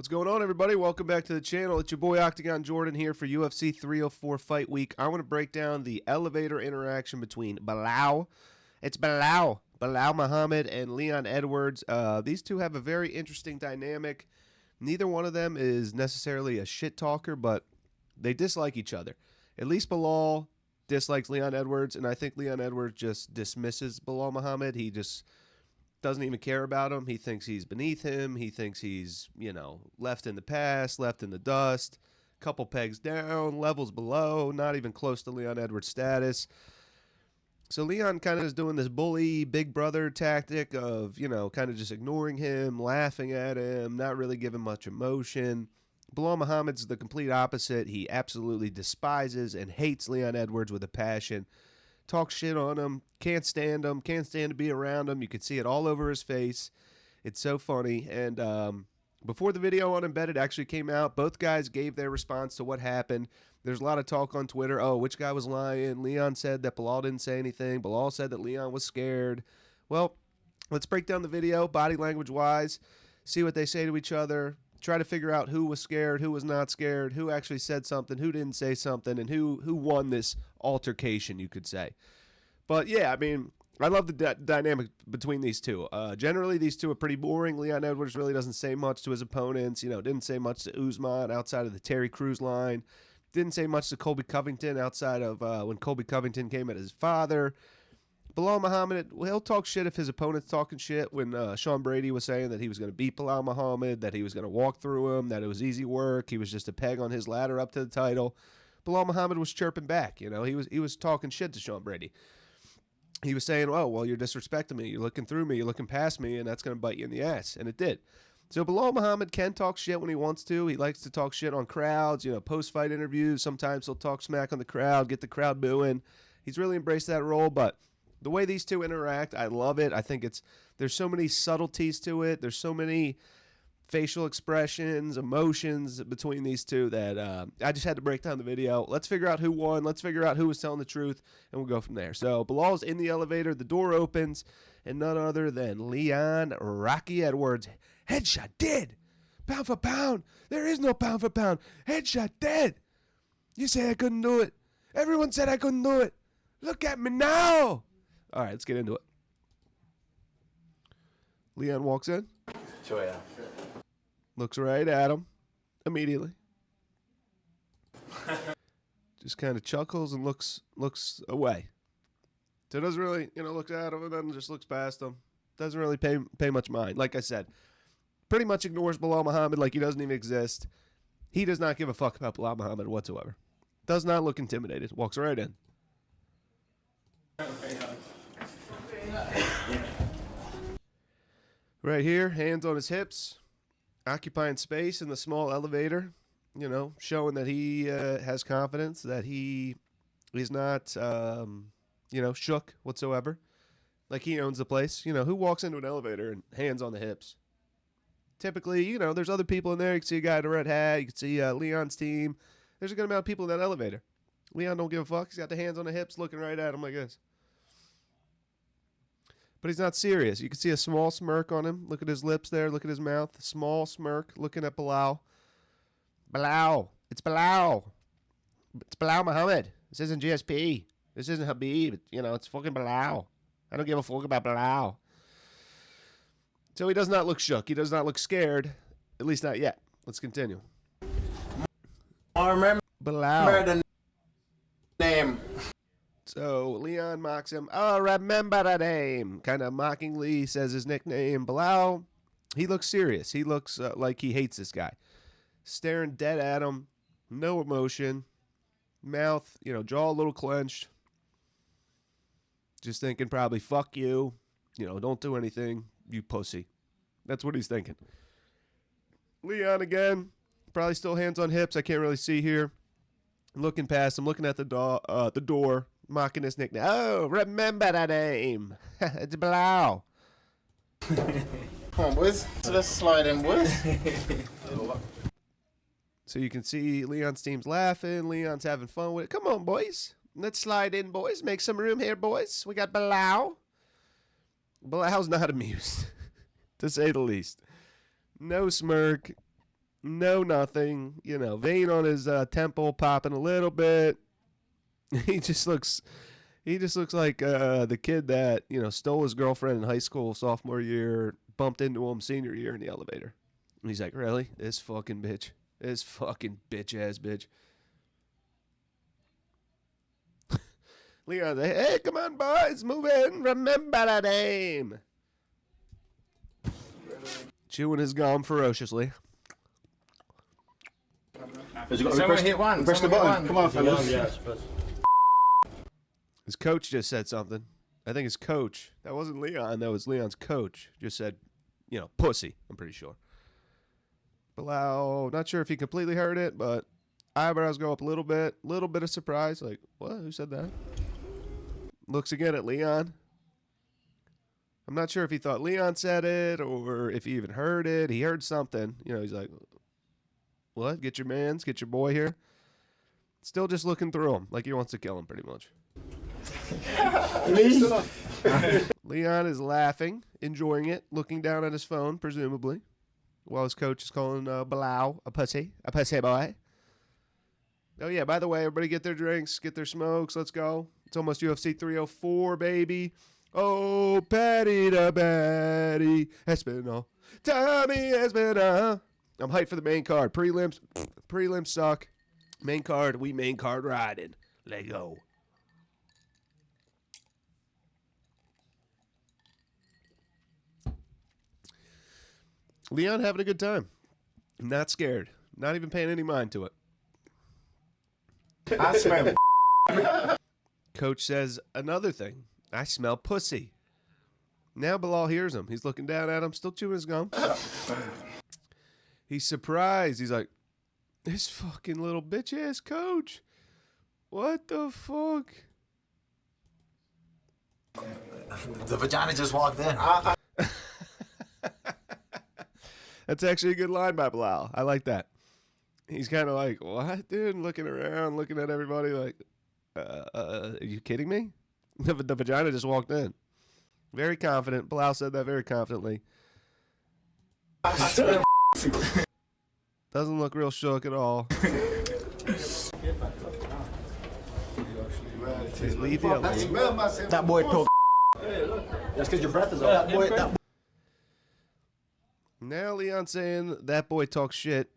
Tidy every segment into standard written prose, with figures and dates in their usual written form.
What's going on, everybody? Welcome back to the channel. It's your boy Octagon Jordan here for UFC 304 Fight Week. I want to break down the elevator interaction between Belal Muhammad and Leon Edwards. These two have a very interesting dynamic. Neither one of them is necessarily a shit talker, but they dislike each other. At least Belal dislikes Leon Edwards, and I think Leon Edwards just dismisses Belal Muhammad. He just doesn't even care about him. He thinks he's beneath him. He thinks he's, left in the past, left in the dust, couple pegs down, levels below, not even close to Leon Edwards' status. So Leon kind of is doing this bully big brother tactic of, kind of just ignoring him, laughing at him, not really giving much emotion. Belal Muhammad's the complete opposite. He absolutely despises and hates Leon Edwards with a passion. Talks shit on him, can't stand to be around him. You can see it all over his face. It's so funny. And before the video on Embedded actually came out, both guys gave their response to what happened. There's a lot of talk on Twitter. Oh, which guy was lying? Leon said that Belal didn't say anything. Belal said that Leon was scared. Well, let's break down the video, body language-wise, see what they say to each other, try to figure out who was scared, who was not scared, who actually said something, who didn't say something, and who won this altercation, you could say. But yeah, I mean, I love the dynamic between these two. Generally, these two are pretty boring. Leon Edwards really doesn't say much to his opponents. Didn't say much to Usman outside of the Terry Crews line. Didn't say much to Colby Covington outside of when Colby Covington came at his father. Belal Muhammad, he'll talk shit if his opponent's talking shit. When Sean Brady was saying that he was going to beat Belal Muhammad, that he was going to walk through him, that it was easy work, he was just a peg on his ladder up to the title, Belal Muhammad was chirping back. He was talking shit to Sean Brady. He was saying, "Oh, well, you're disrespecting me. You're looking through me. You're looking past me, and that's going to bite you in the ass." And it did. So Belal Muhammad can talk shit when he wants to. He likes to talk shit on crowds, post-fight interviews. Sometimes he'll talk smack on the crowd, get the crowd booing. He's really embraced that role, but the way these two interact, I love it. I think there's so many subtleties to it. There's so many facial expressions, emotions between these two that I just had to break down the video. Let's figure out who won. Let's figure out who was telling the truth, and we'll go from there. So Belal's in the elevator. The door opens, and none other than Leon Rocky Edwards. Headshot dead. Pound for pound. There is no pound for pound. Headshot dead. You say I couldn't do it. Everyone said I couldn't do it. Look at me now. All right, let's get into it. Leon walks in. Sure, yeah. Looks right at him immediately. Just kind of chuckles and looks away. So doesn't really, looks at him and then just looks past him. Doesn't really pay much mind. Like I said, pretty much ignores Belal Muhammad like he doesn't even exist. He does not give a fuck about Belal Muhammad whatsoever. Does not look intimidated. Walks right in. Right here, hands on his hips, occupying space in the small elevator, showing that he has confidence, that he is not, shook whatsoever. Like he owns the place. Who walks into an elevator and hands on the hips? Typically, there's other people in there. You can see a guy in a red hat. You can see Leon's team. There's a good amount of people in that elevator. Leon don't give a fuck. He's got the hands on the hips looking right at him like this. But he's not serious. You can see a small smirk on him. Look at his lips there. Look at his mouth. Small smirk looking at Belal. Belal. It's Belal. It's Belal Muhammad. This isn't GSP. This isn't Habib. It's fucking Belal. I don't give a fuck about Belal. So he does not look shook. He does not look scared. At least not yet. Let's continue. I remember Belal. the name. So Leon mocks him. Oh, remember the name. Kind of mockingly says his nickname. Belal, he looks serious. He looks like he hates this guy. Staring dead at him. No emotion. Mouth, jaw a little clenched. Just thinking probably, fuck you. Don't do anything, you pussy. That's what he's thinking. Leon again. Probably still hands on hips. I can't really see here. Looking past him. Looking at the door. Mocking his nickname. Oh, remember that name. It's Belal. Come on, boys. So let's slide in, boys. So you can see Leon's team's laughing. Leon's having fun with it. Come on, boys. Let's slide in, boys. Make some room here, boys. We got Belal. Belal's not amused, to say the least. No smirk. No, nothing. You know, vein on his temple popping a little bit. He just looks like the kid that, you know, stole his girlfriend in high school sophomore year, bumped into him senior year in the elevator. And he's like, really? This fucking bitch ass bitch. Leon's like, hey, come on, boys, move in. Remember the name. Chewing his gum ferociously. Someone hit one. Press the button. Come on, fellas. Yes, His coach just said something. I think his coach, that wasn't Leon, that was Leon's coach, just said, you know, pussy, I'm pretty sure. Belal, not sure if he completely heard it, but eyebrows go up a little bit of surprise, like, what? Who said that? Looks again at Leon. I'm not sure if he thought Leon said it or if he even heard it. He heard something. You know, he's like, what? Get your mans, get your boy here. Still just looking through him, like he wants to kill him pretty much. Leon is laughing, enjoying it, looking down at his phone, presumably, while his coach is calling Belal a pussy boy. Oh, yeah, by the way, everybody get their drinks, get their smokes, let's go. It's almost UFC 304, baby. Oh, Patty the Batty, Espinal, Tommy Espinal. I'm hyped for the main card. Prelims suck. Main card, we main card riding. Let go. Leon having a good time. Not scared. Not even paying any mind to it. I smell Coach says another thing. I smell pussy. Now Belal hears him. He's looking down at him, still chewing his gum. He's surprised. He's like, this fucking little bitch-ass coach. What the fuck? The vagina just walked in. That's actually a good line by Belal. I like that. He's kind of like, what, dude? Looking around, looking at everybody like, are you kidding me? The vagina just walked in. Very confident. Belal said that very confidently. Doesn't look real shook at all. Just leave the elevator. That boy told. That's because your breath is up. That boy. Now Leon saying that boy talks shit,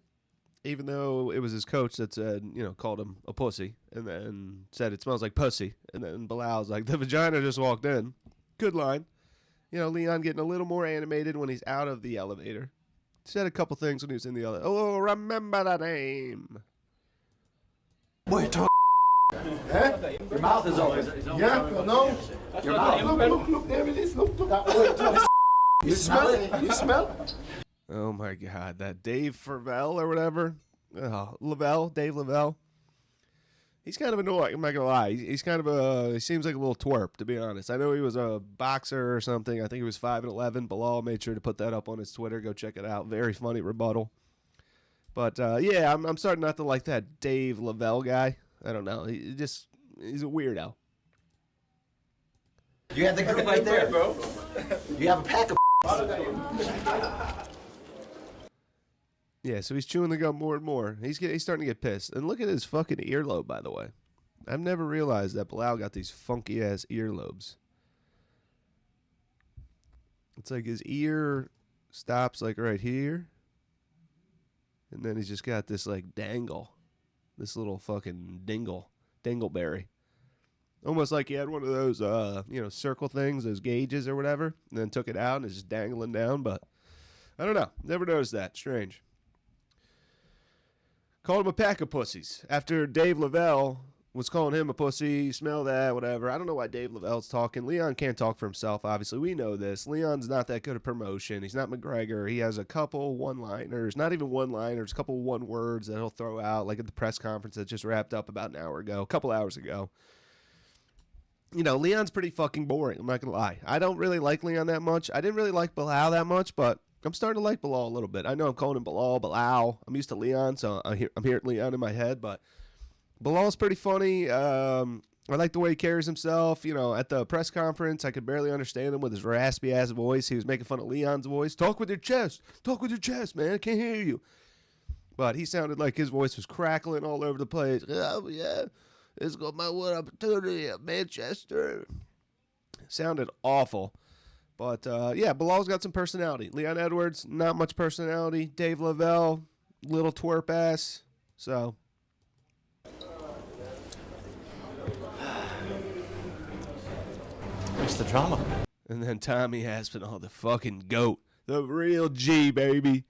even though it was his coach that said, you know, called him a pussy, and then said it smells like pussy. And then Belal's like, the vagina just walked in. Good line. You know, Leon getting a little more animated when he's out of the elevator. Said a couple things when he was in the elevator. Oh, remember the name. Boy, talk. Your mouth is open. Yeah, no. Your mouth. Look, there it is. Look. That boy talk. You smell it? You smell it? Oh, my God. That Dave Farvel or whatever. Oh, Dave Lavelle. He's kind of annoying. I'm not going to lie. He's kind of he seems like a little twerp, to be honest. I know he was a boxer or something. I think he was 5'11". Belal made sure to put that up on his Twitter. Go check it out. Very funny rebuttal. But, yeah, I'm starting not to like that Dave Lavelle guy. I don't know. He's a weirdo. You have the group right there, bro. You have a pack of. Yeah, so he's chewing the gum more and more. He's starting to get pissed. And look at his fucking earlobe, by the way. I've never realized that Belal got these funky-ass earlobes. It's like his ear stops, like, right here. And then he's just got this, like, dangle. This little fucking dingleberry. Almost like he had one of those, circle things, those gauges or whatever, and then took it out and it's just dangling down. But I don't know. Never noticed that. Strange. Called him a pack of pussies after Dave Lavelle was calling him a pussy. Smell that, whatever. I don't know why Dave Lavelle's talking. Leon can't talk for himself, obviously. We know this. Leon's not that good at promotion. He's not McGregor. He has a couple one-liners, not even one-liners, a couple one-words that he'll throw out, like at the press conference that just wrapped up about a couple hours ago. You know, Leon's pretty fucking boring. I'm not going to lie. I don't really like Leon that much. I didn't really like Belal that much, but I'm starting to like Belal a little bit. I know I'm calling him Belal. I'm used to Leon, so I'm hearing Leon in my head, but Belal's pretty funny. I like the way he carries himself. You know, at the press conference, I could barely understand him with his raspy-ass voice. He was making fun of Leon's voice. Talk with your chest. Talk with your chest, man. I can't hear you. But he sounded like his voice was crackling all over the place. Oh, yeah, it's got my one opportunity at Manchester. Sounded awful. But, yeah, Belal's got some personality. Leon Edwards, not much personality. Dave Lavelle, little twerp ass. So. What's the drama? And then Tommy Aspinall, the fucking GOAT. The real G, baby.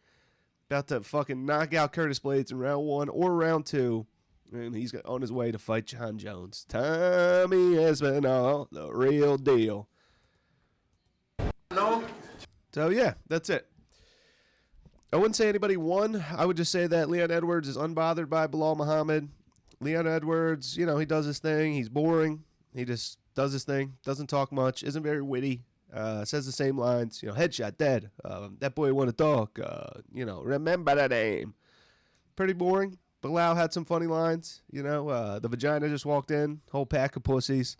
About to fucking knock out Curtis Blades in round 1 or round 2. And he's on his way to fight John Jones. Tommy Aspinall, the real deal. No. So, yeah, that's it. I wouldn't say anybody won. I would just say that Leon Edwards is unbothered by Belal Muhammad. Leon Edwards, you know, he does his thing. He's boring. He just does his thing. Doesn't talk much. Isn't very witty. Says the same lines. You know, headshot, dead. That boy want to talk. You know, remember that name. Pretty boring. Belal had some funny lines. You know, the vagina just walked in. Whole pack of pussies.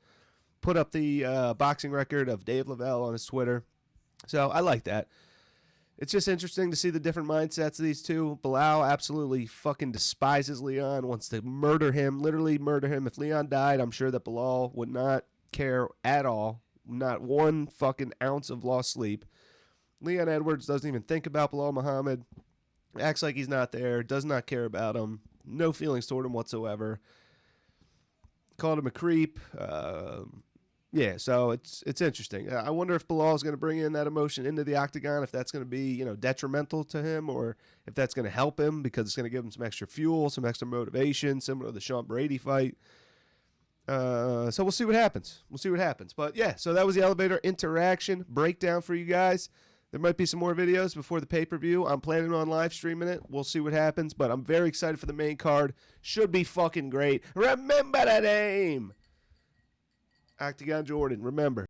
Put up the boxing record of Dave Lavelle on his Twitter. So I like that. It's just interesting to see the different mindsets of these two. Belal absolutely fucking despises Leon, wants to murder him, literally murder him. If Leon died, I'm sure that Belal would not care at all. Not one fucking ounce of lost sleep. Leon Edwards doesn't even think about Belal Muhammad. Acts like he's not there. Does not care about him. No feelings toward him whatsoever. Called him a creep. Yeah, so it's interesting. I wonder if Belal is going to bring in that emotion into the octagon, if that's going to be, you know, detrimental to him, or if that's going to help him because it's going to give him some extra fuel, some extra motivation, similar to the Sean Brady fight. So we'll see what happens. But, yeah, so that was the elevator interaction breakdown for you guys. There might be some more videos before the pay-per-view. I'm planning on live streaming it. We'll see what happens, but I'm very excited for the main card. Should be fucking great. Remember that name. Octagon Jordan, remember.